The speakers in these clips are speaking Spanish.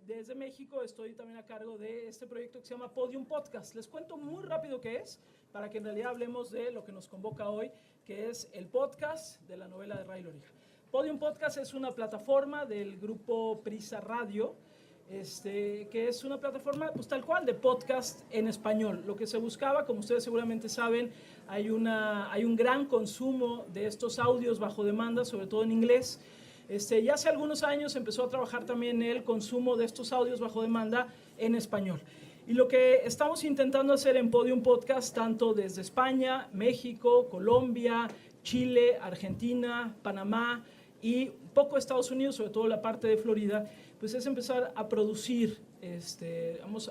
Desde México estoy también a cargo de este proyecto que se llama Podium Podcast. Les cuento muy rápido qué es, para que en realidad hablemos de lo que nos convoca hoy, que es el podcast de la novela de Ray Loriga. Podium Podcast es una plataforma del grupo Prisa Radio, que es una plataforma pues, tal cual de podcast en español. Lo que se buscaba, como ustedes seguramente saben, hay un gran consumo de estos audios bajo demanda, sobre todo en inglés. Ya hace algunos años empezó a trabajar también el consumo de estos audios bajo demanda en español. Y lo que estamos intentando hacer en Podium Podcast, tanto desde España, México, Colombia, Chile, Argentina, Panamá y un poco Estados Unidos, sobre todo la parte de Florida, pues es empezar a producir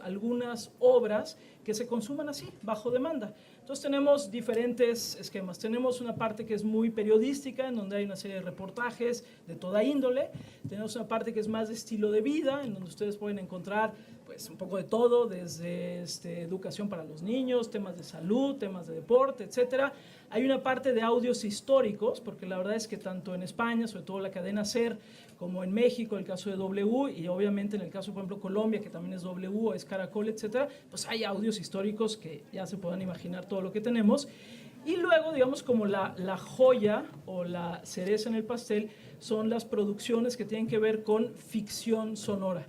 algunas obras que se consuman así, bajo demanda. Entonces tenemos diferentes esquemas. Tenemos una parte que es muy periodística, en donde hay una serie de reportajes de toda índole. Tenemos una parte que es más de estilo de vida, en donde ustedes pueden encontrar pues, un poco de todo, desde educación para los niños, temas de salud, temas de deporte, etc. Hay una parte de audios históricos, porque la verdad es que tanto en España, sobre todo la cadena SER, como en México, el caso de W, y obviamente en el caso, por ejemplo, Colombia, que también es W, es Caracol, etcétera, pues hay audios históricos que ya se pueden imaginar todo lo que tenemos. Y luego, digamos, como la joya o la cereza en el pastel son las producciones que tienen que ver con ficción sonora.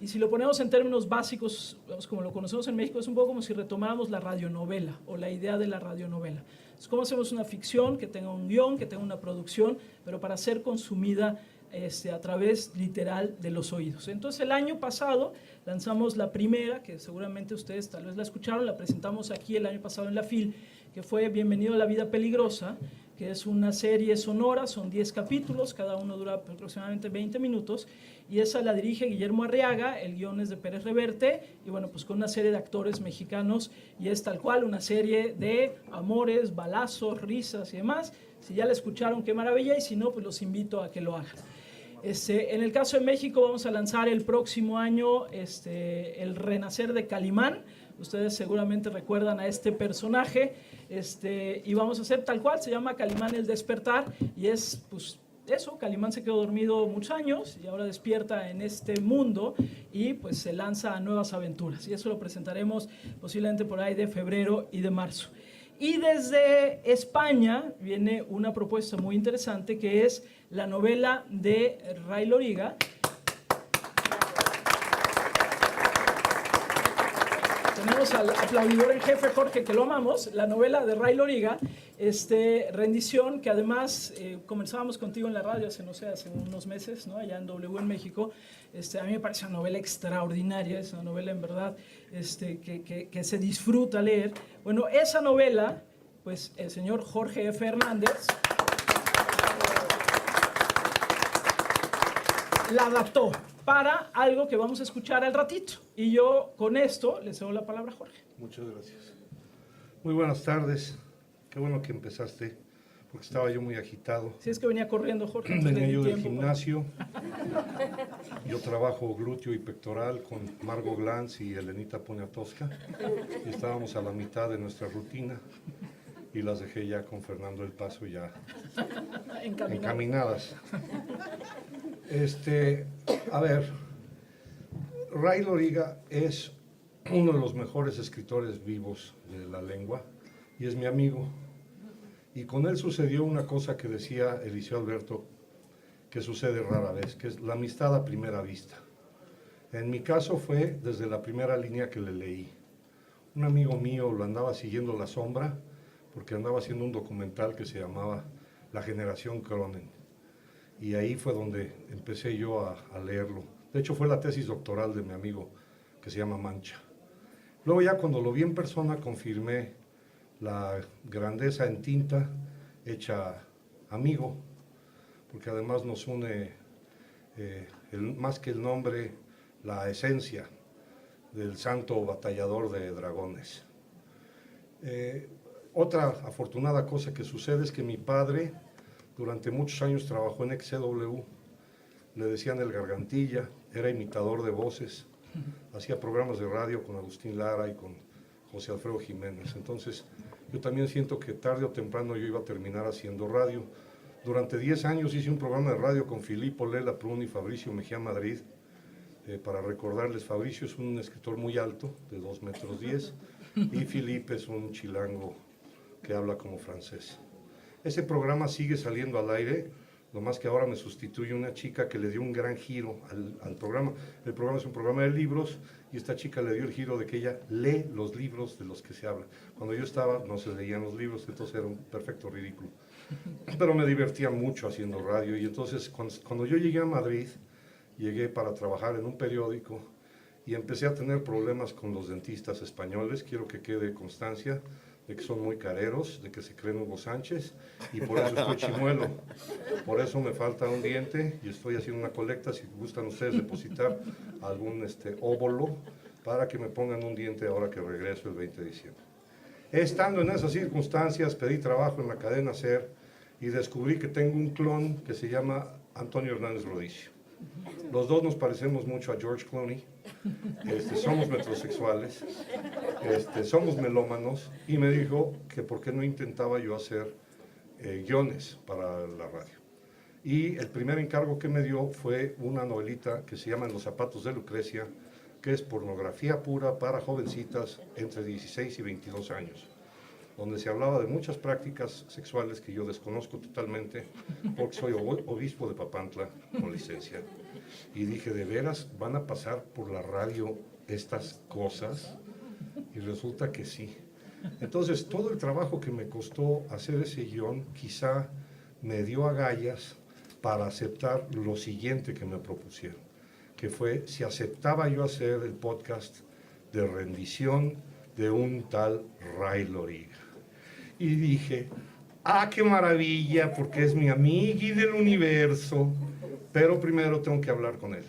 Y si lo ponemos en términos básicos, como lo conocemos en México, es un poco como si retomáramos la radionovela o la idea de la radionovela. Es como hacemos una ficción que tenga un guión, que tenga una producción, pero para ser consumida a través literal de los oídos. Entonces el año pasado lanzamos la primera, que seguramente ustedes tal vez la escucharon, la presentamos aquí el año pasado en la FIL, que fue Bienvenido a la Vida Peligrosa, que es una serie sonora, son 10 capítulos, cada uno dura aproximadamente 20 minutos, y esa la dirige Guillermo Arriaga, el guion es de Pérez Reverte, y bueno, pues con una serie de actores mexicanos, y es tal cual una serie de amores, balazos, risas y demás. Si ya la escucharon, qué maravilla, y si no, pues los invito a que lo hagan. En el caso de México vamos a lanzar el próximo año el renacer de Calimán. Ustedes seguramente recuerdan a este personaje, y vamos a hacer tal cual, se llama Calimán el despertar, y es pues eso, Calimán se quedó dormido muchos años y ahora despierta en este mundo y pues se lanza a nuevas aventuras, y eso lo presentaremos posiblemente por ahí de febrero y de marzo. Y desde España viene una propuesta muy interesante, que es la novela de Ray Loriga. Tenemos al aplaudidor en jefe Jorge, que lo amamos, la novela de Ray Loriga, Rendición, que además comenzábamos contigo en la radio hace unos meses, ¿no? Allá en W en México. A mí me parece una novela extraordinaria, es una novela en verdad que se disfruta leer. Bueno, esa novela, pues el señor Jorge F. Hernández la adaptó para algo que vamos a escuchar al ratito. Y yo con esto le cedo la palabra a Jorge. Muchas gracias. Muy buenas tardes. Qué bueno que empezaste, porque estaba yo muy agitado. Sí, es que venía corriendo, Jorge. Venía yo del gimnasio. Yo trabajo glúteo y pectoral con Margot Glantz y Elenita Poniatowska. Y estábamos a la mitad de nuestra rutina y las dejé ya con Fernando El Paso ya encaminadas. A ver, Ray Loriga es uno de los mejores escritores vivos de la lengua y es mi amigo. Y con él sucedió una cosa que decía Eliseo Alberto, que sucede rara vez, que es la amistad a primera vista. En mi caso fue desde la primera línea que le leí. Un amigo mío lo andaba siguiendo La Sombra, porque andaba haciendo un documental que se llamaba La Generación Cronen. Y ahí fue donde empecé yo a leerlo. De hecho, fue la tesis doctoral de mi amigo, que se llama Mancha. Luego ya cuando lo vi en persona, confirmé la grandeza en tinta, hecha amigo, porque además nos une, más que el nombre, la esencia del santo batallador de dragones. Otra afortunada cosa que sucede es que mi padre durante muchos años trabajó en XCW, le decían el Gargantilla, era imitador de voces, hacía programas de radio con Agustín Lara y con José Alfredo Jiménez. Entonces yo también siento que tarde o temprano yo iba a terminar haciendo radio. Durante 10 años hice un programa de radio con Filippo Lela Prun y Fabricio Mejía Madrid, Para recordarles, Fabricio es un escritor muy alto, de 2 metros 10, y Felipe es un chilango que habla como francés. Ese programa sigue saliendo al aire, lo más que ahora me sustituye una chica que le dio un gran giro al programa. El programa es un programa de libros y esta chica le dio el giro de que ella lee los libros de los que se habla. Cuando yo estaba no se leían los libros, entonces era un perfecto ridículo. Pero me divertía mucho haciendo radio y entonces cuando yo llegué a Madrid, llegué para trabajar en un periódico y empecé a tener problemas con los dentistas españoles. Quiero que quede constancia de que son muy careros, de que se creen Hugo Sánchez, y por eso estoy chimuelo. Por eso me falta un diente y estoy haciendo una colecta, si gustan ustedes depositar algún óvulo para que me pongan un diente ahora que regreso el 20 de diciembre. Estando en esas circunstancias, pedí trabajo en la cadena SER y descubrí que tengo un clon que se llama Antonio Hernández Rodicio. Los dos nos parecemos mucho a George Clooney, somos metrosexuales, somos melómanos, y me dijo que por qué no intentaba yo hacer guiones para la radio. Y el primer encargo que me dio fue una novelita que se llama En los zapatos de Lucrecia, que es pornografía pura para jovencitas entre 16 y 22 años, donde se hablaba de muchas prácticas sexuales que yo desconozco totalmente, porque soy obispo de Papantla con licencia. Y dije, ¿de veras van a pasar por la radio estas cosas? Y resulta que sí. Entonces, todo el trabajo que me costó hacer ese guión, quizá me dio agallas para aceptar lo siguiente que me propusieron, que fue si aceptaba yo hacer el podcast de rendición de un tal Ray Loriga. Y dije, qué maravilla, porque es mi amigui del universo, pero primero tengo que hablar con él.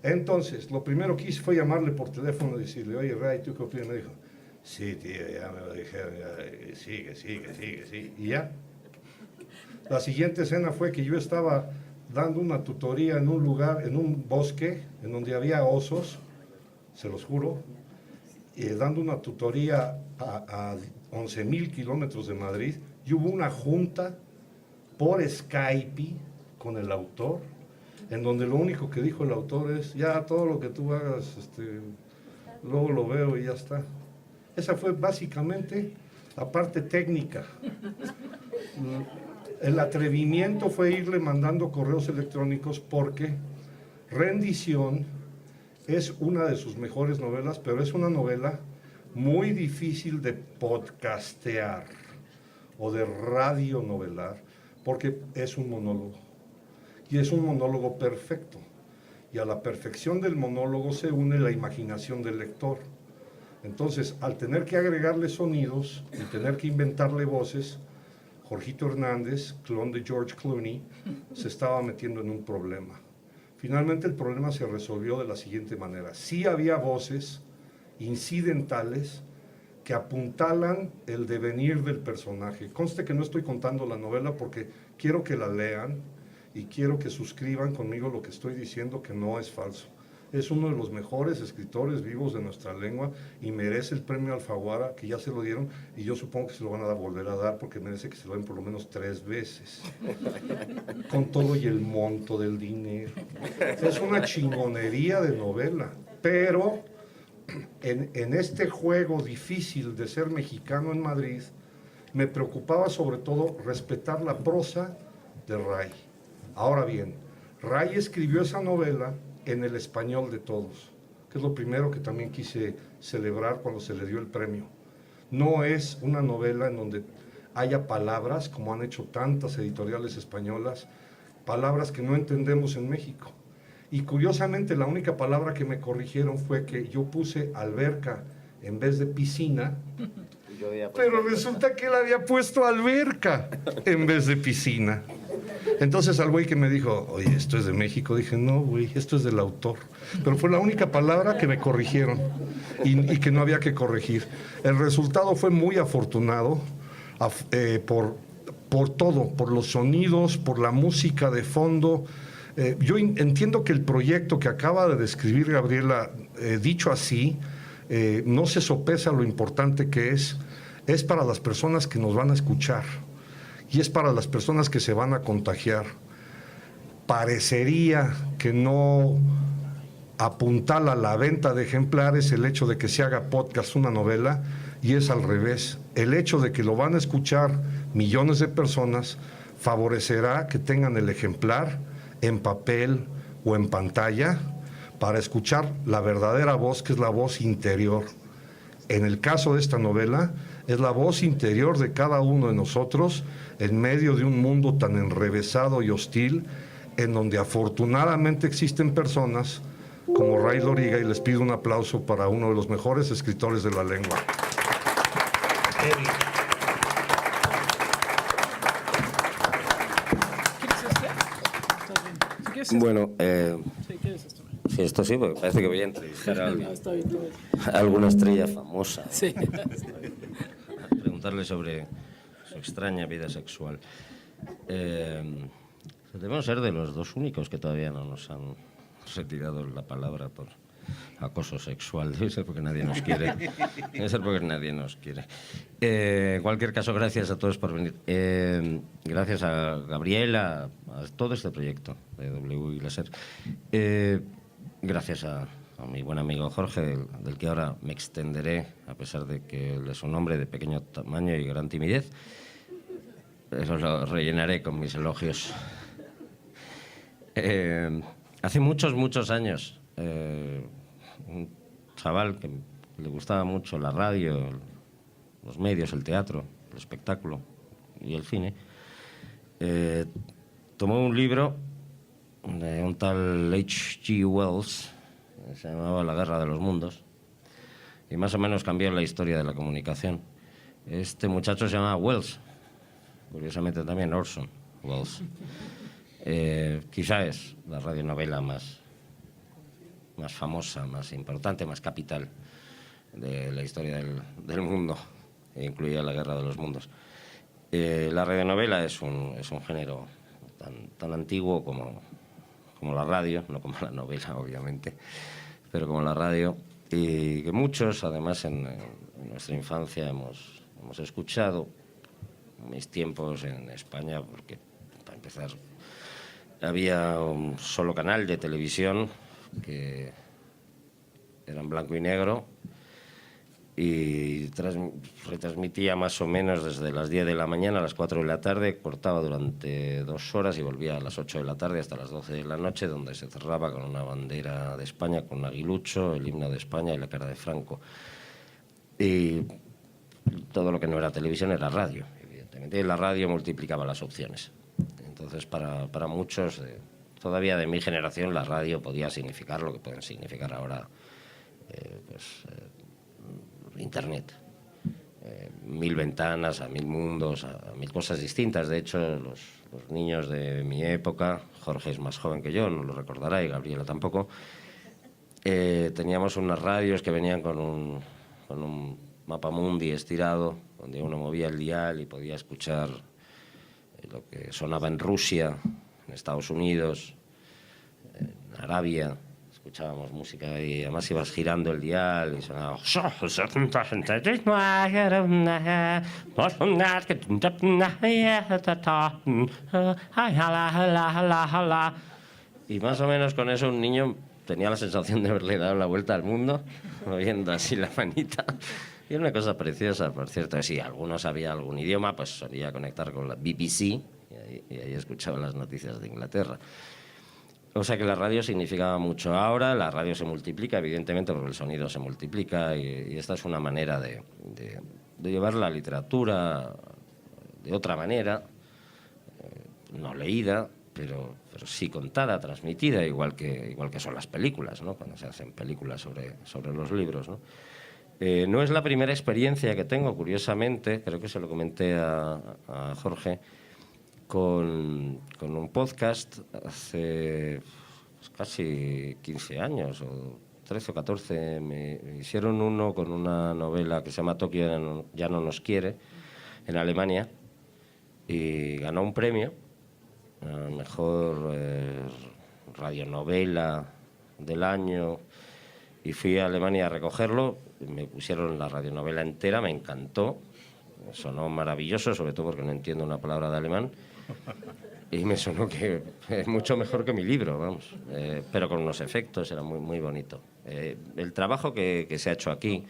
Entonces, lo primero que hice fue llamarle por teléfono y decirle, oye, Ray, ¿tú qué opinas? Me dijo, sí, tío, ya me lo dijeron, ya, sigue, y ya. La siguiente escena fue que yo estaba dando una tutoría en un lugar, en un bosque, en donde había osos, se los juro, dando una tutoría a 11,000 kilómetros de Madrid, y hubo una junta por Skype con el autor, en donde lo único que dijo el autor es, ya todo lo que tú hagas, luego lo veo y ya está. Esa fue básicamente la parte técnica. El atrevimiento fue irle mandando correos electrónicos porque Rendición es una de sus mejores novelas, pero es una novela muy difícil de podcastear o de radionovelar, porque es un monólogo. Y es un monólogo perfecto. Y a la perfección del monólogo se une la imaginación del lector. Entonces, al tener que agregarle sonidos y tener que inventarle voces, Jorgito Hernández, clon de George Clooney, se estaba metiendo en un problema. Finalmente el problema se resolvió de la siguiente manera. Sí había voces incidentales que apuntalan el devenir del personaje. Conste que no estoy contando la novela porque quiero que la lean y quiero que suscriban conmigo lo que estoy diciendo, que no es falso. Es uno de los mejores escritores vivos de nuestra lengua y merece el premio Alfaguara, que ya se lo dieron, y yo supongo que se lo van a volver a dar porque merece que se lo den por lo menos 3 veces. Con todo y el monto del dinero. Es una chingonería de novela, pero en este juego difícil de ser mexicano en Madrid, me preocupaba sobre todo respetar la prosa de Ray. Ahora bien, Ray escribió esa novela en el español de todos, que es lo primero que también quise celebrar cuando se le dio el premio. No es una novela en donde haya palabras, como han hecho tantas editoriales españolas, palabras que no entendemos en México. Y curiosamente la única palabra que me corrigieron fue que yo puse alberca en vez de piscina, pero resulta que él había puesto alberca en vez de piscina. Entonces al güey que me dijo, oye, esto es de México, dije, no, güey, esto es del autor. Pero fue la única palabra que me corrigieron y que no había que corregir. El resultado fue muy afortunado por todo, por los sonidos, por la música de fondo. Yo entiendo que el proyecto que acaba de describir Gabriela, dicho así, no se sopesa lo importante que es para las personas que nos van a escuchar. Y es para las personas que se van a contagiar. Parecería que no apuntala la venta de ejemplares el hecho de que se haga podcast una novela, y es al revés. El hecho de que lo van a escuchar millones de personas favorecerá que tengan el ejemplar en papel o en pantalla para escuchar la verdadera voz, que es la voz interior. En el caso de esta novela, es la voz interior de cada uno de nosotros en medio de un mundo tan enrevesado y hostil, en donde afortunadamente existen personas como Ray Loriga, y les pido un aplauso para uno de los mejores escritores de la lengua. ¿Quieres este? ¿Estás bien? ¿Sí quieres este? Bueno, Sí, ¿quieres esto? sí, esto sí, porque parece que voy a entrevistar a, No, está bien, está bien. a alguna estrella famosa. Sí, está bien. A preguntarle sobre su extraña vida sexual. Debemos ser de los dos únicos que todavía no nos han retirado la palabra por acoso sexual. Debe ser porque nadie nos quiere. Debe ser porque nadie nos quiere. En cualquier caso, gracias a todos por venir. Gracias a Gabriel, a todo este proyecto de W y Láser. Gracias a mi buen amigo Jorge, del que ahora me extenderé, a pesar de que él es un hombre de pequeño tamaño y gran timidez. Pero lo rellenaré con mis elogios. Hace muchos años, un chaval que le gustaba mucho la radio, los medios, el teatro, el espectáculo y el cine, tomó un libro de un tal H.G. Wells, que se llamaba La Guerra de los Mundos, y más o menos cambió la historia de la comunicación. Este muchacho se llamaba Wells, curiosamente también Orson Welles. Quizá es la radionovela más famosa, más importante, más capital de la historia del mundo, incluida La Guerra de los Mundos. La radionovela es un género tan antiguo como la radio, no como la novela, obviamente, pero como la radio, y que muchos, además, en nuestra infancia hemos escuchado. En mis tiempos en España, porque, para empezar, había un solo canal de televisión que era en blanco y negro y retransmitía más o menos desde las 10 de la mañana a las 4 de la tarde, cortaba durante 2 horas y volvía a las 8 de la tarde hasta las 12 de la noche, donde se cerraba con una bandera de España, con un aguilucho, el himno de España y la cara de Franco. Y todo lo que no era televisión era radio. Evidentemente, la radio multiplicaba las opciones. Entonces, para muchos, todavía de mi generación, la radio podía significar lo que pueden significar ahora Internet. 1000 ventanas, a 1000 mundos, a 1000 cosas distintas. De hecho, los niños de mi época, Jorge es más joven que yo, no lo recordará, y Gabriela tampoco, teníamos unas radios que venían con un mapamundi estirado, donde uno movía el dial y podía escuchar lo que sonaba en Rusia, en Estados Unidos, en Arabia. Escuchábamos música y además ibas girando el dial y sonaba... Y más o menos con eso un niño tenía la sensación de haberle dado la vuelta al mundo, moviendo así la manita. Y era una cosa preciosa, por cierto. Si alguno sabía algún idioma, pues solía conectar con la BBC y ahí escuchaba las noticias de Inglaterra. O sea que la radio significaba mucho. Ahora la radio se multiplica, evidentemente, porque el sonido se multiplica y esta es una manera de llevar la literatura de otra manera, no leída, pero sí contada, transmitida, igual que son las películas, ¿no? Cuando se hacen películas sobre los libros, ¿no? No es la primera experiencia que tengo, curiosamente, creo que se lo comenté a Jorge, con un podcast hace casi 15 años, o 13 o 14, me hicieron uno con una novela que se llama Tokio ya no nos quiere, en Alemania, y ganó un premio a mejor radionovela del año, y fui a Alemania a recogerlo. Me pusieron la radionovela entera, me encantó, sonó maravilloso, sobre todo porque no entiendo una palabra de alemán, Y me sonó que es mucho mejor que mi libro, vamos. Pero con unos efectos, era muy, muy bonito. El trabajo que se ha hecho aquí,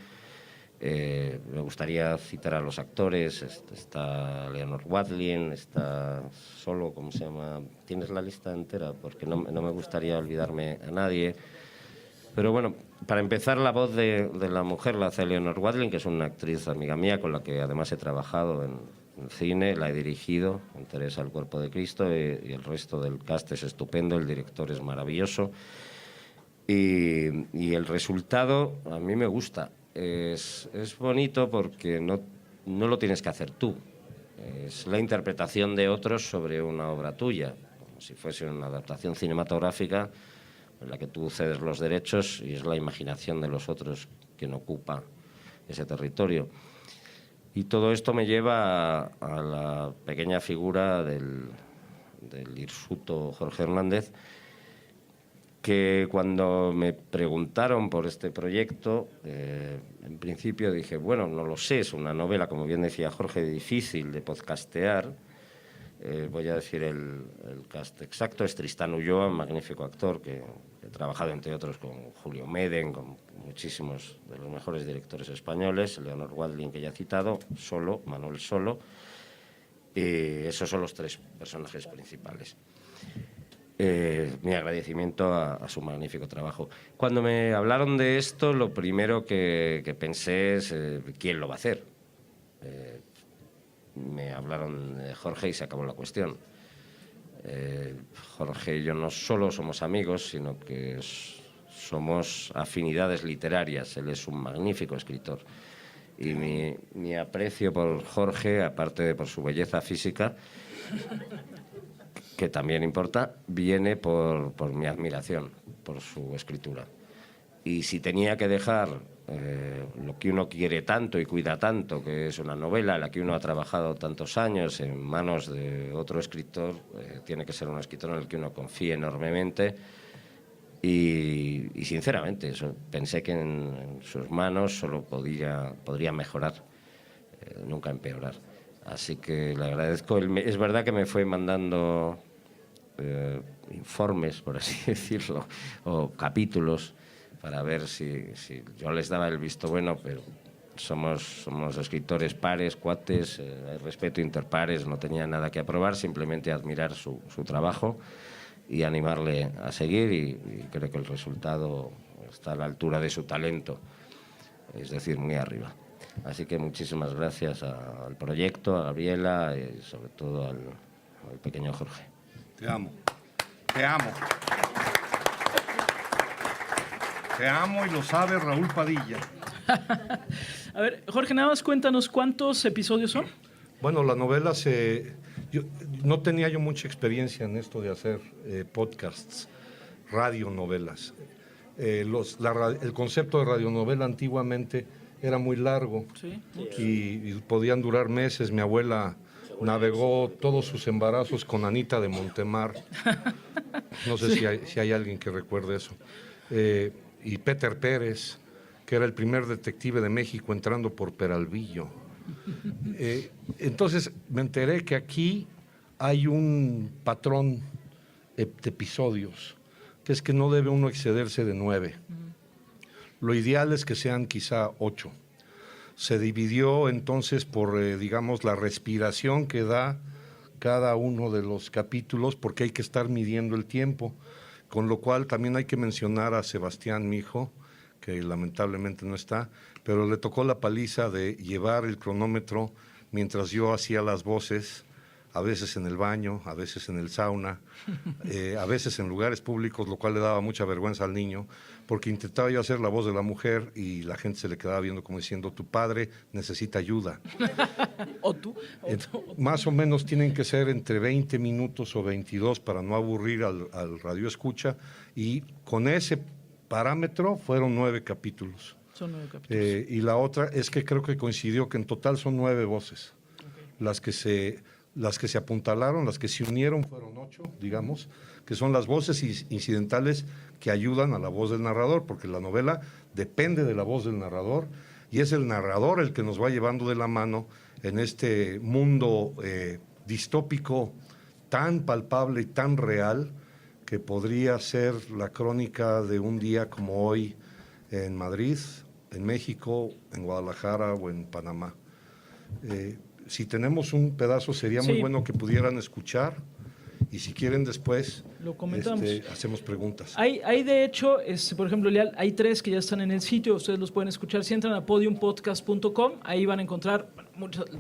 me gustaría citar a los actores. Está Leonor Watling, está Solo, ¿cómo se llama? ¿Tienes la lista entera? Porque no me gustaría olvidarme a nadie. Pero bueno, para empezar, la voz de la mujer la hace Leonor Watling, que es una actriz amiga mía con la que además he trabajado en cine, la he dirigido en Teresa, el cuerpo de Cristo, y el resto del cast es estupendo, el director es maravilloso. Y el resultado a mí me gusta. Es bonito porque no lo tienes que hacer tú. Es la interpretación de otros sobre una obra tuya, como si fuese una adaptación cinematográfica en la que tú cedes los derechos y es la imaginación de los otros quien ocupa ese territorio. Y todo esto me lleva a la pequeña figura del hirsuto Jorge Hernández, que cuando me preguntaron por este proyecto, en principio dije, bueno, no lo sé, es una novela, como bien decía Jorge, difícil de podcastear. Voy a decir el cast exacto, es Tristán Ulloa, un magnífico actor que he trabajado, entre otros, con Julio Meden, con muchísimos de los mejores directores españoles, Leonor Watling, que ya he citado, Solo, Manuel Solo, y esos son los tres personajes principales. Mi agradecimiento a su magnífico trabajo. Cuando me hablaron de esto, lo primero que pensé es ¿quién lo va a hacer? Me hablaron de Jorge y se acabó la cuestión. Jorge y yo no solo somos amigos, sino que somos afinidades literarias. Él es un magnífico escritor. Y mi aprecio por Jorge, aparte de por su belleza física, que también importa, viene por mi admiración por su escritura. Y si tenía que dejar lo que uno quiere tanto y cuida tanto, que es una novela en la que uno ha trabajado tantos años en manos de otro escritor, tiene que ser un escritor en el que uno confíe enormemente y sinceramente pensé que en sus manos solo podría mejorar, nunca empeorar. Así que le agradezco. Es verdad que me fue mandando informes, por así decirlo, o capítulos, para ver si yo les daba el visto bueno, pero somos escritores pares, cuates, hay respeto interpares, no tenía nada que aprobar, simplemente admirar su trabajo y animarle a seguir, y creo que el resultado está a la altura de su talento, es decir, muy arriba. Así que muchísimas gracias al proyecto, a Gabriela y sobre todo al pequeño Jorge. Te amo. Te amo. Te amo y lo sabe Raúl Padilla. A ver, Jorge, nada más cuéntanos cuántos episodios son. Bueno, la novela no tenía yo mucha experiencia en esto de hacer podcasts, radionovelas. El concepto de radionovela antiguamente era muy largo, Sí. y podían durar meses. Mi abuela navegó todos sus embarazos con Anita de Montemar. No sé si hay alguien que recuerde eso. Y Peter Pérez, que era el primer detective de México entrando por Peralvillo. Entonces me enteré que aquí hay un patrón de episodios, que es que no debe uno excederse de 9. Lo ideal es que sean quizá 8. Se dividió entonces por, digamos, la respiración que da cada uno de los capítulos, porque hay que estar midiendo el tiempo, con lo cual también hay que mencionar a Sebastián, mi hijo, que lamentablemente no está, pero le tocó la paliza de llevar el cronómetro mientras yo hacía las voces, a veces en el baño, a veces en el sauna, a veces en lugares públicos, lo cual le daba mucha vergüenza al niño, porque intentaba yo hacer la voz de la mujer y la gente se le quedaba viendo como diciendo, tu padre necesita ayuda. ¿O tú? Más o menos tienen que ser entre 20 minutos o 22 para no aburrir al radioescucha, y con ese parámetro fueron 9 capítulos. Son 9 capítulos. Y la otra es que creo que coincidió que en total son 9 voces. Okay. Las que se apuntalaron, las que se unieron fueron 8, digamos, que son las voces incidentales que ayudan a la voz del narrador, porque la novela depende de la voz del narrador, y es el narrador el que nos va llevando de la mano en este mundo distópico tan palpable y tan real que podría ser la crónica de un día como hoy en Madrid, en México, en Guadalajara o en Panamá. Si tenemos un pedazo sería muy bueno que pudieran escuchar, y si quieren después lo comentamos. Hacemos preguntas. Hay de hecho, por ejemplo, Leal, hay 3 que ya están en el sitio, ustedes los pueden escuchar. Si entran a podiumpodcast.com, ahí van a encontrar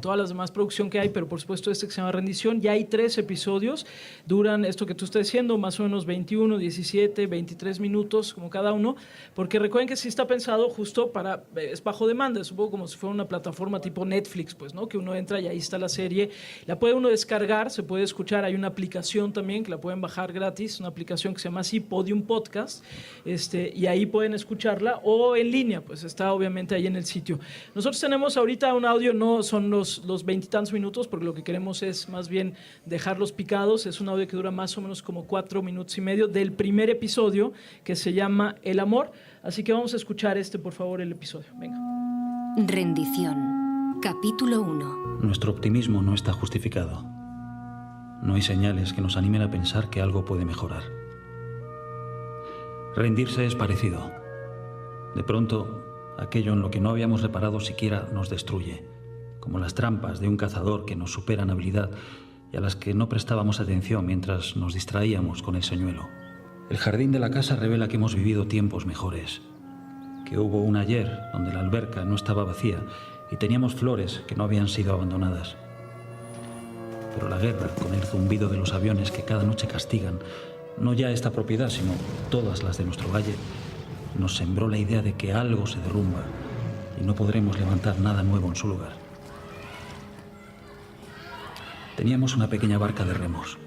todas las demás producciones que hay, pero por supuesto este que se llama Rendición. Ya hay 3 episodios, duran esto que tú estás diciendo, más o menos 21, 17, 23 minutos como cada uno, porque recuerden que sí está pensado justo para, es bajo demanda, es un poco como si fuera una plataforma tipo Netflix, pues, ¿no? Que uno entra y ahí está la serie, la puede uno descargar, se puede escuchar, hay una aplicación también que la pueden bajar gratis, una aplicación que se llama así Podium Podcast, y ahí pueden escucharla, o en línea, pues está obviamente ahí en el sitio. Nosotros tenemos ahorita un audio, no son los 20 y tantos minutos, porque lo que queremos es más bien dejarlos picados. Es un audio que dura más o menos como 4 minutos y medio del primer episodio, que se llama El Amor. Así que vamos a escuchar por favor, el episodio. Venga. Rendición, capítulo 1. Nuestro optimismo no está justificado. No hay señales que nos animen a pensar que algo puede mejorar. Rendirse es parecido. De pronto, aquello en lo que no habíamos reparado siquiera nos destruye, como las trampas de un cazador que nos supera en habilidad y a las que no prestábamos atención mientras nos distraíamos con el señuelo. El jardín de la casa revela que hemos vivido tiempos mejores, que hubo un ayer donde la alberca no estaba vacía y teníamos flores que no habían sido abandonadas. Pero la guerra, con el zumbido de los aviones que cada noche castigan, no ya esta propiedad, sino todas las de nuestro valle, nos sembró la idea de que algo se derrumba y no podremos levantar nada nuevo en su lugar. Teníamos una pequeña barca de remos.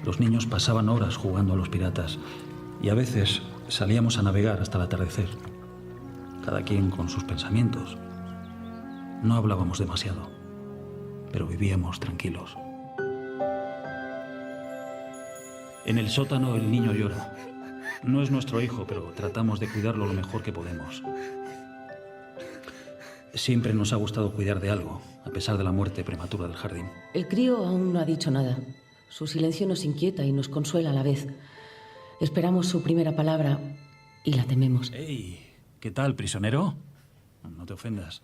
Los niños pasaban horas jugando a los piratas y a veces salíamos a navegar hasta el atardecer, cada quien con sus pensamientos. No hablábamos demasiado, pero vivíamos tranquilos. En el sótano el niño llora. No es nuestro hijo, pero tratamos de cuidarlo lo mejor que podemos. Siempre nos ha gustado cuidar de algo, a pesar de la muerte prematura del jardín. El crío aún no ha dicho nada. Su silencio nos inquieta y nos consuela a la vez. Esperamos su primera palabra y la tememos. ¡Ey! ¿Qué tal, prisionero? No te ofendas.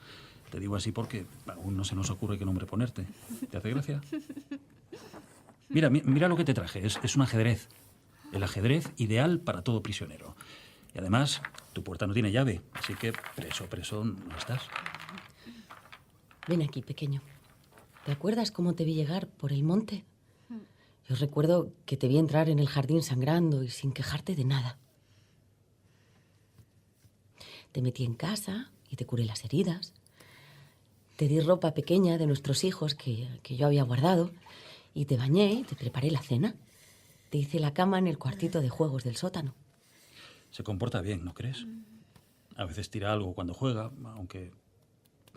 Te digo así porque aún no se nos ocurre qué nombre ponerte. ¿Te hace gracia? Mira lo que te traje. Es un ajedrez. El ajedrez ideal para todo prisionero. Y además, tu puerta no tiene llave, así que preso no estás. Ven aquí, pequeño. ¿Te acuerdas cómo te vi llegar por el monte? Yo recuerdo que te vi entrar en el jardín sangrando y sin quejarte de nada. Te metí en casa y te curé las heridas. Te di ropa pequeña de nuestros hijos que yo había guardado y te bañé y te preparé la cena. Te hice la cama en el cuartito de juegos del sótano. Se comporta bien, ¿no crees? A veces tira algo cuando juega, aunque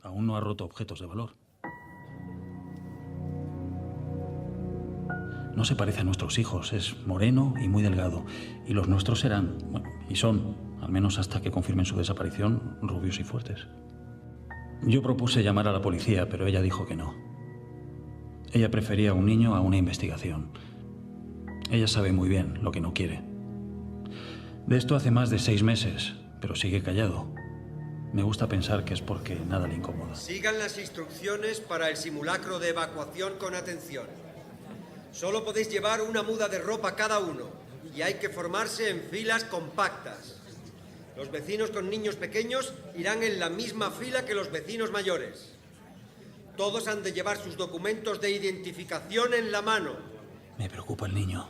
aún no ha roto objetos de valor. No se parece a nuestros hijos, es moreno y muy delgado. Y los nuestros eran, y son, al menos hasta que confirmen su desaparición, rubios y fuertes. Yo propuse llamar a la policía, pero ella dijo que no. Ella prefería un niño a una investigación. Ella sabe muy bien lo que no quiere. De esto hace más de 6 meses, pero sigue callado. Me gusta pensar que es porque nada le incomoda. Sigan las instrucciones para el simulacro de evacuación con atención. Solo podéis llevar una muda de ropa cada uno y hay que formarse en filas compactas. Los vecinos con niños pequeños irán en la misma fila que los vecinos mayores. Todos han de llevar sus documentos de identificación en la mano. Me preocupa el niño.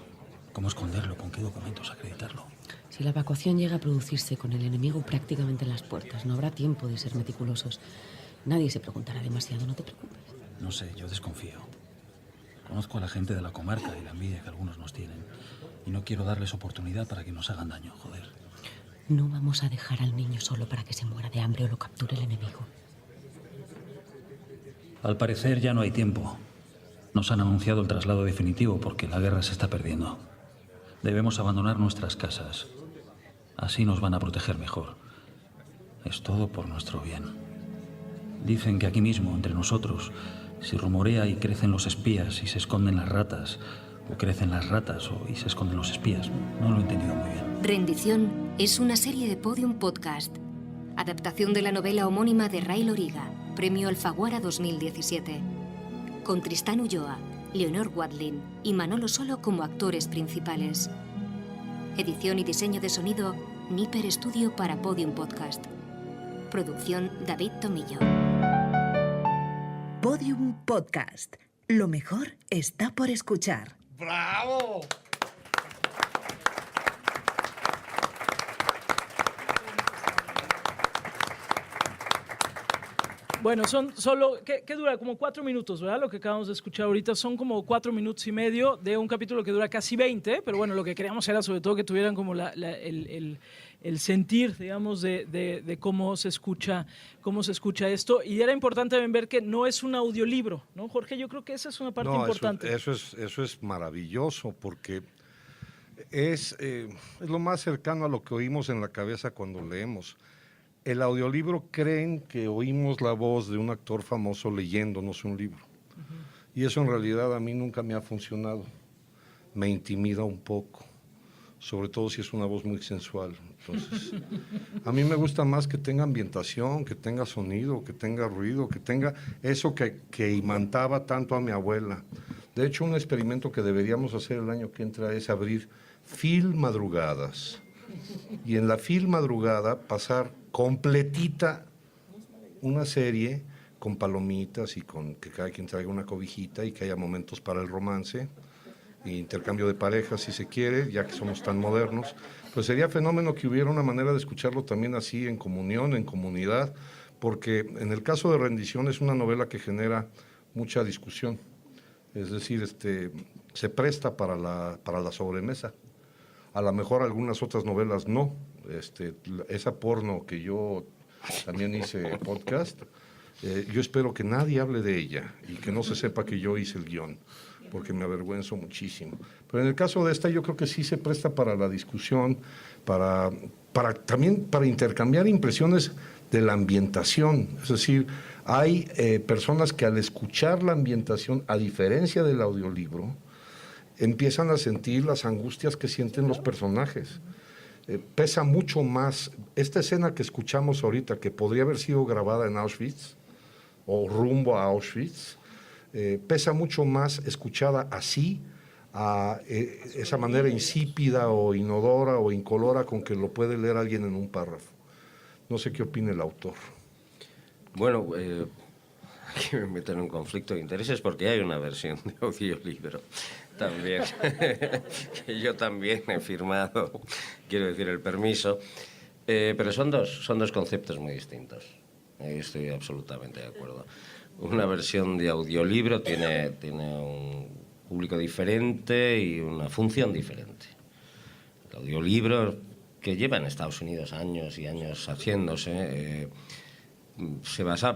¿Cómo esconderlo? ¿Con qué documentos acreditarlo? Si la evacuación llega a producirse con el enemigo prácticamente en las puertas, no habrá tiempo de ser meticulosos. Nadie se preguntará demasiado, no te preocupes. No sé, yo desconfío. Conozco a la gente de la comarca y la envidia que algunos nos tienen. Y no quiero darles oportunidad para que nos hagan daño, joder. No vamos a dejar al niño solo para que se muera de hambre o lo capture el enemigo. Al parecer ya no hay tiempo. Nos han anunciado el traslado definitivo porque la guerra se está perdiendo. Debemos abandonar nuestras casas. Así nos van a proteger mejor. Es todo por nuestro bien. Dicen que aquí mismo, entre nosotros, si rumorea y crecen los espías y se esconden las ratas, o crecen las ratas y se esconden los espías. No lo he entendido muy bien. Rendición es una serie de Podium Podcast. Adaptación de la novela homónima de Ray Loriga, Premio Alfaguara 2017. Con Tristán Ulloa, Leonor Watling y Manolo Solo como actores principales. Edición y diseño de sonido, Nipper Studio para Podium Podcast. Producción David Tomillo. Podium Podcast. Lo mejor está por escuchar. ¡Bravo! Bueno, son solo, ¿qué dura? Como 4 minutos, ¿verdad? Lo que acabamos de escuchar ahorita son como 4 minutos y medio de un capítulo que dura casi 20, pero bueno, lo que queríamos era sobre todo que tuvieran como el sentir, digamos, de cómo se escucha esto. Y era importante también ver que no es un audiolibro, ¿no, Jorge? Yo creo que esa es una parte importante. Eso es maravilloso, porque es lo más cercano a lo que oímos en la cabeza cuando leemos. El audiolibro creen que oímos la voz de un actor famoso leyéndonos un libro. Y eso en realidad a mí nunca me ha funcionado. Me intimida un poco, sobre todo si es una voz muy sensual. Entonces, a mí me gusta más que tenga ambientación, que tenga sonido, que tenga ruido, que tenga eso que imantaba tanto a mi abuela. De hecho, un experimento que deberíamos hacer el año que entra es abrir Filmadrugadas. Y en la Filmadrugada pasar completita una serie con palomitas y con que cada quien traiga una cobijita y que haya momentos para el romance e intercambio de parejas si se quiere, ya que somos tan modernos. Pues sería fenómeno que hubiera una manera de escucharlo también así, en comunión, en comunidad, porque en el caso de Rendición es una novela que genera mucha discusión, es decir, se presta para la sobremesa. A lo mejor algunas otras novelas no. Esa porno que yo también hice podcast, yo espero que nadie hable de ella y que no se sepa que yo hice el guión, porque me avergüenzo muchísimo. Pero en el caso de esta yo creo que sí se presta para la discusión, también para intercambiar impresiones de la ambientación. Es decir, hay personas que al escuchar la ambientación, a diferencia del audiolibro, empiezan a sentir las angustias que sienten los personajes. Pesa mucho más esta escena que escuchamos ahorita, que podría haber sido grabada en Auschwitz o rumbo a Auschwitz, pesa mucho más escuchada así, a esa manera insípida o inodora o incolora con que lo puede leer alguien en un párrafo. No sé qué opina el autor. Bueno, aquí me meto en un conflicto de intereses porque hay una versión de audiolibro también, que yo también he firmado, quiero decir, el permiso, pero son dos conceptos muy distintos. Estoy absolutamente de acuerdo. Una versión de audiolibro tiene un público diferente y una función diferente. El audiolibro, que lleva en Estados Unidos años y años haciéndose,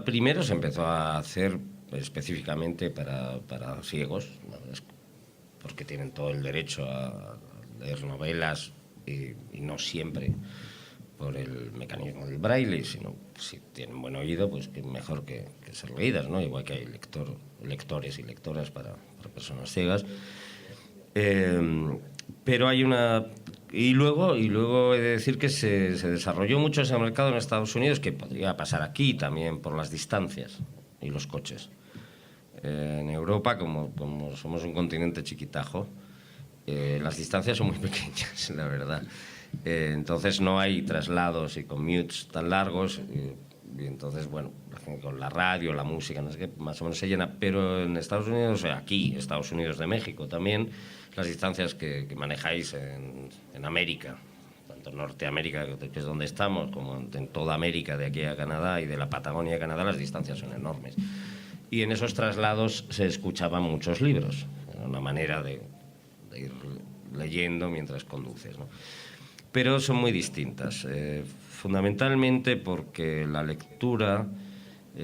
primero se empezó a hacer específicamente para ciegos, ¿no? Porque tienen todo el derecho a leer novelas y no siempre por el mecanismo del braille, sino si tienen buen oído, pues que mejor que ser leídas, ¿no? Igual que hay lectores y lectoras para personas ciegas. Pero hay una... Y luego he de decir que se desarrolló mucho ese mercado en Estados Unidos, que podría pasar aquí también por las distancias y los coches. En Europa, como somos un continente chiquitajo, las distancias son muy pequeñas, la verdad. Entonces no hay traslados y commutes tan largos, y entonces, bueno, con la radio, la música, no sé qué, más o menos se llena. Pero en Estados Unidos, aquí, Estados Unidos de México también, las distancias que manejáis en América, tanto en Norteamérica, que es donde estamos, como en toda América, de aquí a Canadá y de la Patagonia a Canadá, las distancias son enormes. Y en esos traslados se escuchaban muchos libros. Era una manera de ir leyendo mientras conduces, ¿no? Pero son muy distintas, fundamentalmente porque la lectura,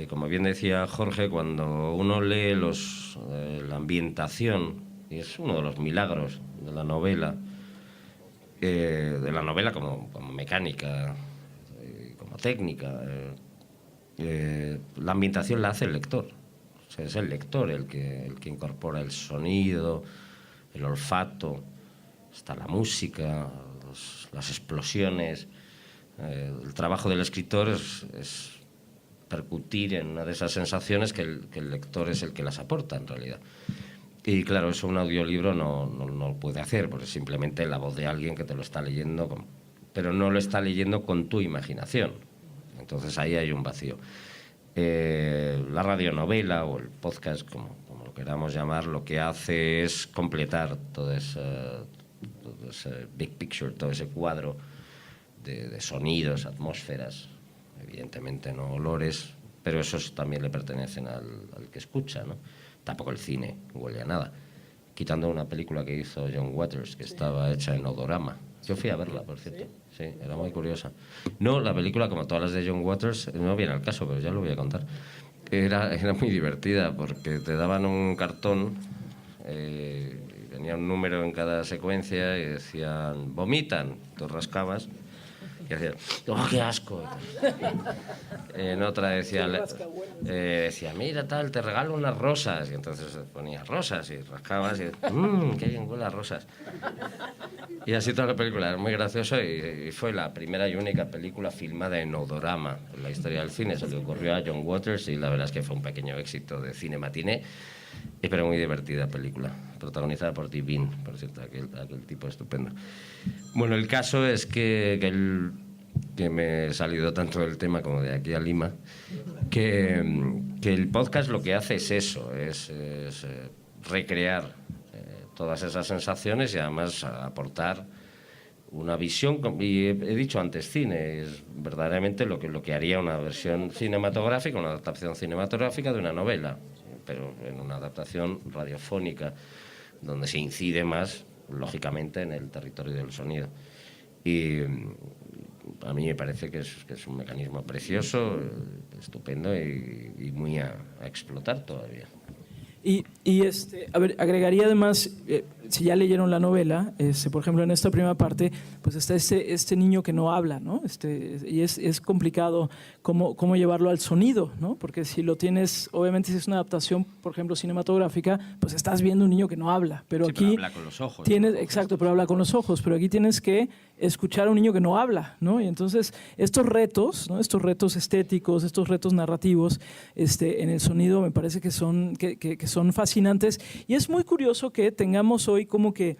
como bien decía Jorge, cuando uno lee la ambientación, y es uno de los milagros de la novela como mecánica, como técnica, la ambientación la hace el lector. sea, es el lector el que incorpora el sonido, el olfato, hasta la música, las explosiones. El trabajo del escritor es percutir en una de esas sensaciones que el lector es el que las aporta en realidad. Y claro, eso un audiolibro no lo puede hacer, porque es simplemente la voz de alguien que te lo está leyendo, pero no lo está leyendo con tu imaginación. Entonces ahí hay un vacío. La radionovela o el podcast, como lo queramos llamar, lo que hace es completar todo ese big picture, todo ese cuadro de sonidos, atmósferas, evidentemente no olores, pero esos también le pertenecen al que escucha, ¿no? Tampoco el cine huele a nada, quitando una película que hizo John Waters, que estaba hecha en odorama. Yo fui a verla, por cierto. Sí, era muy curiosa. No, la película, como todas las de John Waters, no viene al caso, pero ya lo voy a contar. Era muy divertida porque te daban un cartón, venía un número en cada secuencia y decían, vomitan, tú rascabas y hacían, ¡oh, qué asco! En otra decía, mira tal, te regalo unas rosas, y entonces ponías rosas y rascabas y qué bien huele a rosas. Y así toda la película, era muy gracioso y fue la primera y única película filmada en odorama en la historia del cine. Se le ocurrió a John Waters y la verdad es que fue un pequeño éxito de cine matiné, pero muy divertida película, protagonizada por Divine, por cierto, aquel tipo estupendo. Bueno, el caso es que me he salido tanto del tema como de aquí a Lima, que el podcast lo que hace es eso, es recrear todas esas sensaciones y además aportar una visión, y he dicho antes cine, es verdaderamente lo que haría una versión cinematográfica, una adaptación cinematográfica de una novela, pero en una adaptación radiofónica, donde se incide más, lógicamente, en el territorio del sonido. Y a mí me parece que es un mecanismo precioso, estupendo y muy a explotar todavía. A ver, agregaría además, si ya leyeron la novela, por ejemplo, en esta primera parte, pues está este niño que no habla, ¿no? Y es complicado cómo llevarlo al sonido, ¿no? Porque si lo tienes, obviamente si es una adaptación, por ejemplo, cinematográfica, pues estás viendo un niño que no habla, pero sí, aquí pero habla con los ojos. Exacto, pero habla con los ojos, pero aquí tienes que escuchar a un niño que no habla, ¿no? Y entonces estos retos, ¿no? Estos retos estéticos, estos retos narrativos, en el sonido me parece que son fascinantes, y es muy curioso que tengamos hoy como que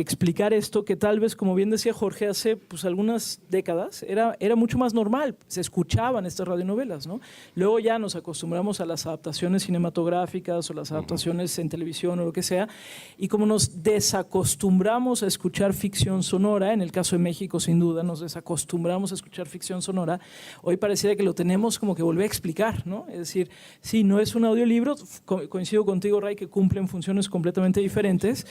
explicar esto, que tal vez, como bien decía Jorge, hace pues algunas décadas era mucho más normal, se escuchaban estas radionovelas, ¿no? Luego ya nos acostumbramos a las adaptaciones cinematográficas o las adaptaciones en televisión o lo que sea, y como nos desacostumbramos a escuchar ficción sonora, en el caso de México sin duda nos desacostumbramos a escuchar ficción sonora, hoy pareciera que lo tenemos como que volver a explicar, ¿no? Es decir, sí, no es un audiolibro, coincido contigo, Ray, que cumplen funciones completamente diferentes,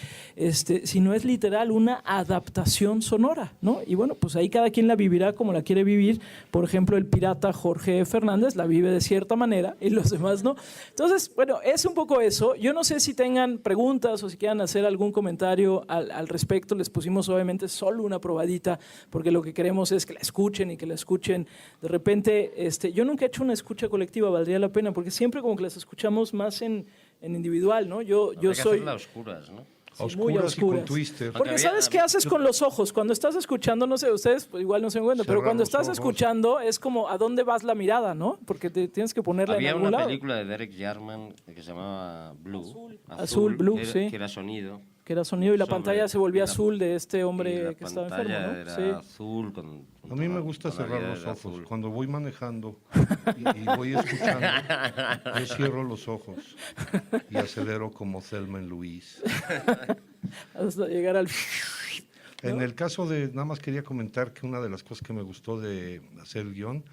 sino es literal una adaptación sonora, ¿no? Y bueno, pues ahí cada quien la vivirá como la quiere vivir. Por ejemplo, el pirata Jorge Fernández la vive de cierta manera y los demás no. Entonces, bueno, es un poco eso. Yo no sé si tengan preguntas o si quieran hacer algún comentario al respecto. Les pusimos obviamente solo una probadita porque lo que queremos es que la escuchen y que la escuchen. De repente, yo nunca he hecho una escucha colectiva, valdría la pena, porque siempre como que las escuchamos más en individual, ¿no? Yo soy... hacerla a oscuras, ¿no? Sí, muy oscuras. Y con twister. Porque ¿sabes qué haces con los ojos? Cuando estás escuchando, no sé, ustedes pues igual no se dan cuenta, pero cuando estás escuchando es como a dónde vas la mirada, ¿no? Porque te tienes que ponerla en algún lado. Había una película de Derek Jarman que se llamaba Blue. Azul, Blue, sí. Que era sonido. Que era sonido y la pantalla se volvía azul de este hombre que estaba enfermo, ¿no? Era sí. azul con a mí me gusta cerrar los ojos. Azul. Cuando voy manejando y voy escuchando, yo cierro los ojos y acelero como Thelma en Louise. Hasta llegar al... ¿no? En el caso de, nada más quería comentar que una de las cosas que me gustó de hacer el guión,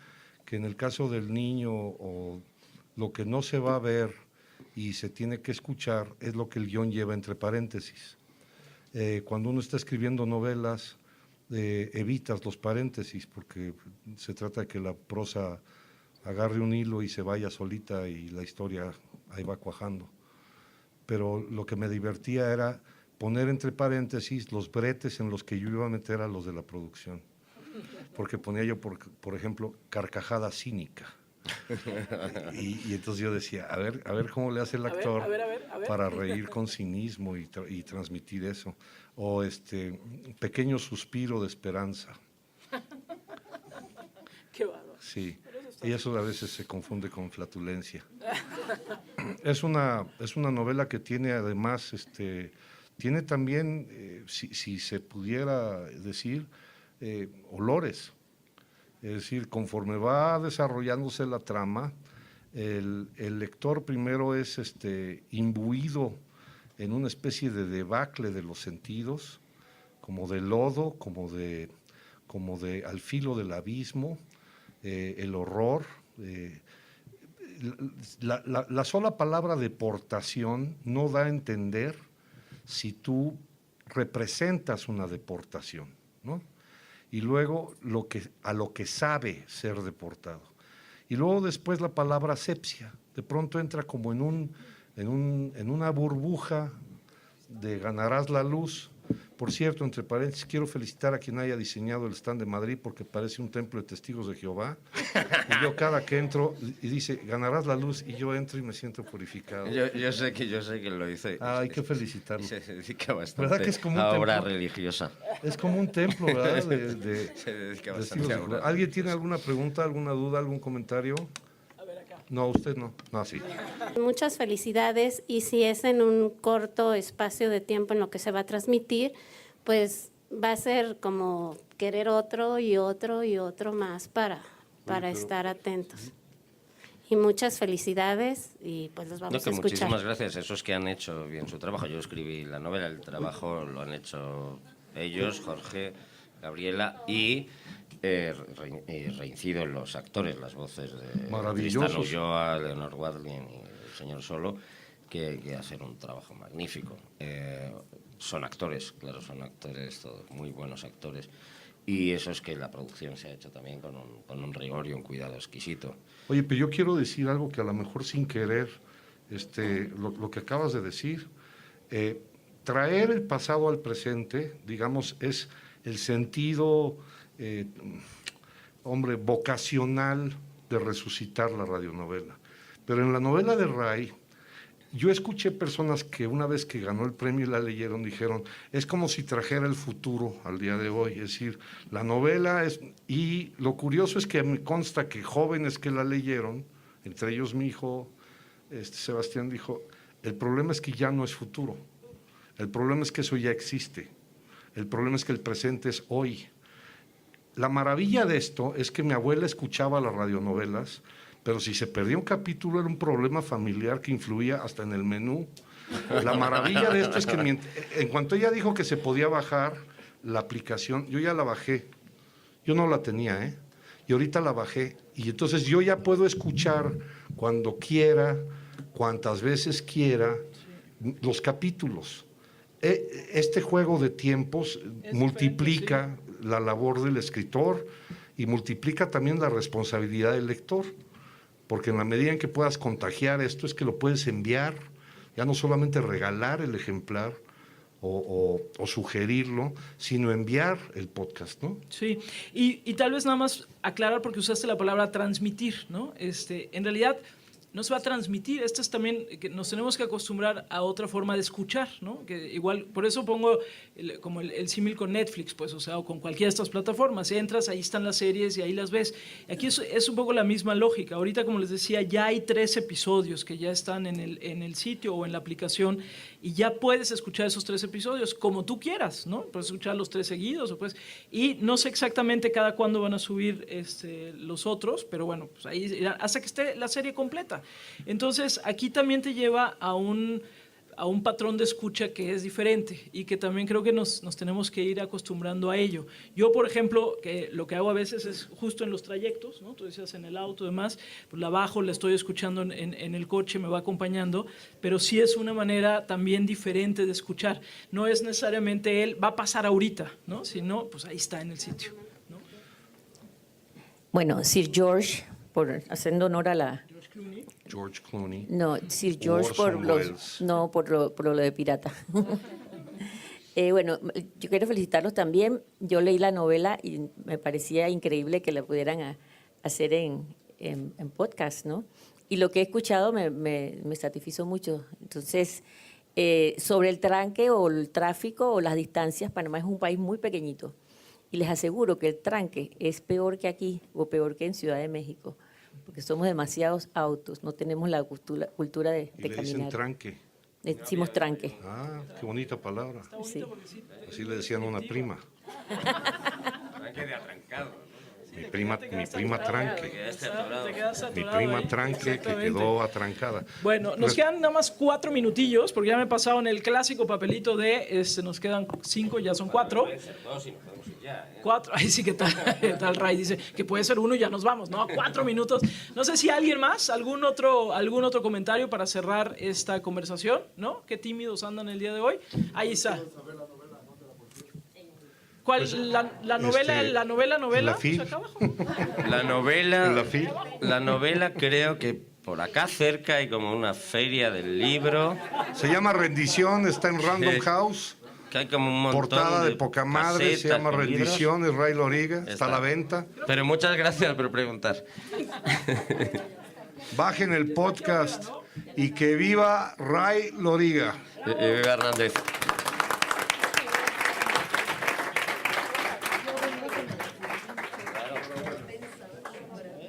que en el caso del niño o lo que no se va a ver y se tiene que escuchar es lo que el guión lleva entre paréntesis. Cuando uno está escribiendo novelas, evitas los paréntesis porque se trata de que la prosa agarre un hilo y se vaya solita y la historia ahí va cuajando. Pero lo que me divertía era poner entre paréntesis los bretes en los que yo iba a meter a los de la producción. Porque ponía yo, por ejemplo, carcajada cínica. Y entonces yo decía, a ver cómo le hace el actor a ver. para reír con cinismo y transmitir eso. O pequeño suspiro de esperanza. Qué bárbaro. Sí, y eso a veces se confunde con flatulencia. Es una novela que tiene además, tiene también, si se pudiera decir, olores. Es decir, conforme va desarrollándose la trama, el lector primero es imbuido en una especie de debacle de los sentidos, como de lodo, como de al filo del abismo, el horror. La sola palabra deportación no da a entender si tú representas una deportación, ¿no? Y luego a lo que sabe ser deportado. Y luego después la palabra asepsia, de pronto entra como en una burbuja de ganarás la luz. Por cierto, entre paréntesis, quiero felicitar a quien haya diseñado el stand de Madrid porque parece un templo de testigos de Jehová. Y yo cada que entro y dice, ganarás la luz, y yo entro y me siento purificado. Yo sé que lo hice. Hay que felicitarlo. Se dedica bastante ¿Verdad que es como un a obra templo? Religiosa. Es como un templo, ¿verdad? Se dedica de bastante a obra. ¿Alguien tiene alguna pregunta, alguna duda, algún comentario? No, usted no. No, sí. Muchas felicidades, y si es en un corto espacio de tiempo en lo que se va a transmitir, pues va a ser como querer otro y otro y otro más para estar atentos. Y muchas felicidades, y pues los vamos a escuchar. Muchísimas gracias a esos que han hecho bien su trabajo. Yo escribí la novela, el trabajo lo han hecho ellos, Jorge, Gabriela y reincido en los actores, las voces de Tristán Ulloa, Leonor Wadlin y el señor Solo, que hacen un trabajo magnífico. Son actores, claro, son actores, todos muy buenos actores. Y eso es que la producción se ha hecho también con un rigor y un cuidado exquisito. Oye, pero yo quiero decir algo que a lo mejor sin querer, lo que acabas de decir, traer el pasado al presente, digamos, es el sentido, vocacional de resucitar la radionovela. Pero en la novela de Ray, yo escuché personas que una vez que ganó el premio y la leyeron, dijeron, es como si trajera el futuro al día de hoy. Es decir, la novela es... Y lo curioso es que me consta que jóvenes que la leyeron, entre ellos mi hijo, Sebastián, dijo, el problema es que ya no es futuro. El problema es que eso ya existe. El problema es que el presente es hoy. La maravilla de esto es que mi abuela escuchaba las radionovelas, pero si se perdía un capítulo era un problema familiar que influía hasta en el menú. La maravilla de esto es que en cuanto ella dijo que se podía bajar la aplicación, yo ya la bajé. Yo no la tenía, y ahorita la bajé. Y entonces yo ya puedo escuchar cuando quiera, cuantas veces quiera, los capítulos. Este juego de tiempos multiplica la labor del escritor y multiplica también la responsabilidad del lector, porque en la medida en que puedas contagiar esto es que lo puedes enviar, ya no solamente regalar el ejemplar o sugerirlo, sino enviar el podcast, ¿no? Sí, y tal vez nada más aclarar, porque usaste la palabra transmitir, ¿no? En realidad no se va a transmitir, esto es también que nos tenemos que acostumbrar a otra forma de escuchar, ¿no? Que igual, por eso pongo como el símil con Netflix, pues, o sea, o con cualquiera de estas plataformas. Entras, ahí están las series y ahí las ves. Aquí es un poco la misma lógica. Ahorita, como les decía, ya hay 3 episodios que ya están en el sitio o en la aplicación, y ya puedes escuchar esos 3 episodios como tú quieras, ¿no? Puedes escuchar los 3 seguidos, y no sé exactamente cada cuándo van a subir los otros, pero bueno, pues ahí hasta que esté la serie completa. Entonces, aquí también te lleva a un patrón de escucha que es diferente y que también creo que nos tenemos que ir acostumbrando a ello. Yo, por ejemplo, que lo que hago a veces es justo en los trayectos, ¿no? Tú decías en el auto y demás, pues la bajo, la estoy escuchando en el coche, me va acompañando, pero sí es una manera también diferente de escuchar. No es necesariamente él va a pasar ahorita, ¿no? Sino, pues ahí está en el sitio, ¿no? Bueno, Sir George, haciendo honor a la... George Clooney. No, Sir George por lo de pirata. Bueno, yo quiero felicitarlos también. Yo leí la novela y me parecía increíble que la pudieran hacer en en podcast, ¿no? Y lo que he escuchado me satisfizo mucho. Entonces, sobre el tranque o el tráfico o las distancias, Panamá es un país muy pequeñito. Y les aseguro que el tranque es peor que aquí o peor que en Ciudad de México, porque somos demasiados autos, no tenemos la cultura de Y le dicen caminar. tranque. Decimos tranque. Ah, qué bonita palabra. Sí. Así le decían a una prima. Tranque de atrancado. Mi prima tranque. Te quedas Mi atorado prima ahí. tranque que Exactamente. quedó atrancada. Bueno, nos quedan nada más 4 minutillos, porque ya me he pasado en el clásico papelito de, nos quedan 5, ya son 4. 4, ahí sí que tal Ray dice que puede ser 1 y ya nos vamos, ¿no? 4 minutos. No sé si alguien más, algún otro comentario para cerrar esta conversación, ¿no? Qué tímidos andan el día de hoy. Ahí está. ¿Cuál? La novela, la novela? FIL. ¿Acá abajo? La novela creo que por acá cerca hay como una feria del libro. Se llama Rendición, está en Random Sí. House. Que hay como un montón Portada de poca madre, se casetas llama con libros. Rendición, es Ray Loriga, está a la venta. Pero muchas gracias por preguntar. Bajen el podcast y que viva Ray Loriga. Viva Hernández.